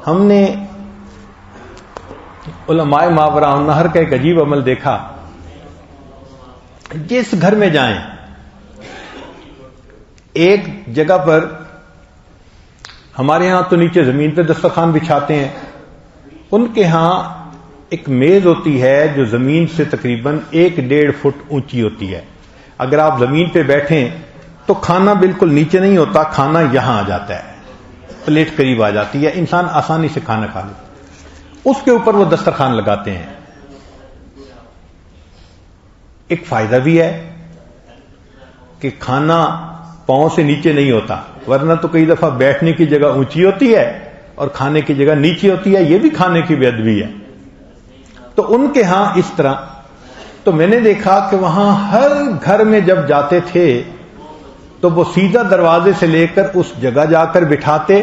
ہم نے علماء ماوراء النہر کا ایک عجیب عمل دیکھا. جس گھر میں جائیں ایک جگہ پر، ہمارے ہاں تو نیچے زمین پہ دسترخوان بچھاتے ہیں، ان کے ہاں ایک میز ہوتی ہے جو زمین سے تقریباً 1-1.5 فٹ اونچی ہوتی ہے. اگر آپ زمین پہ بیٹھیں تو کھانا بالکل نیچے نہیں ہوتا، کھانا یہاں آ جاتا ہے، پلیٹ قریب آ جاتی ہے، انسان آسانی سے کھانا کھا لیتا. اس کے اوپر وہ دسترخوان لگاتے ہیں. ایک فائدہ بھی ہے کہ کھانا پاؤں سے نیچے نہیں ہوتا، ورنہ تو کئی دفعہ بیٹھنے کی جگہ اونچی ہوتی ہے اور کھانے کی جگہ نیچے ہوتی ہے، یہ بھی کھانے کی بے ادبی ہے. تو ان کے ہاں اس طرح. تو میں نے دیکھا کہ وہاں ہر گھر میں جب جاتے تھے تو وہ سیدھا دروازے سے لے کر اس جگہ جا کر بٹھاتے،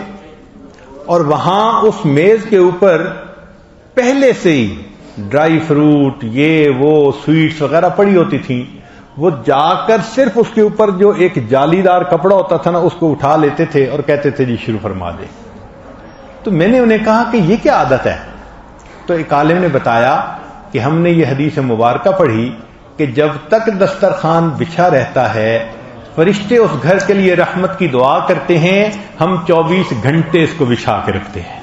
اور وہاں اس میز کے اوپر پہلے سے ہی ڈرائی فروٹ، یہ وہ سویٹس وغیرہ پڑی ہوتی تھیں. وہ جا کر صرف اس کے اوپر جو ایک جالی دار کپڑا ہوتا تھا نا، اس کو اٹھا لیتے تھے اور کہتے تھے جی شروع فرما دیں. تو میں نے انہیں کہا کہ یہ کیا عادت ہے؟ تو ایک عالم نے بتایا کہ ہم نے یہ حدیث مبارکہ پڑھی کہ جب تک دسترخوان بچھا رہتا ہے فرشتے اس گھر کے لیے رحمت کی دعا کرتے ہیں، ہم 24 گھنٹے اس کو بچھا کے رکھتے ہیں.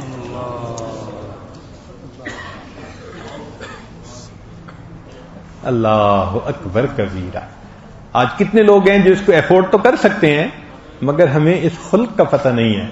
اللہ اکبر کبیرہ. آج کتنے لوگ ہیں جو اس کو افورڈ تو کر سکتے ہیں، مگر ہمیں اس خلق کا پتہ نہیں ہے.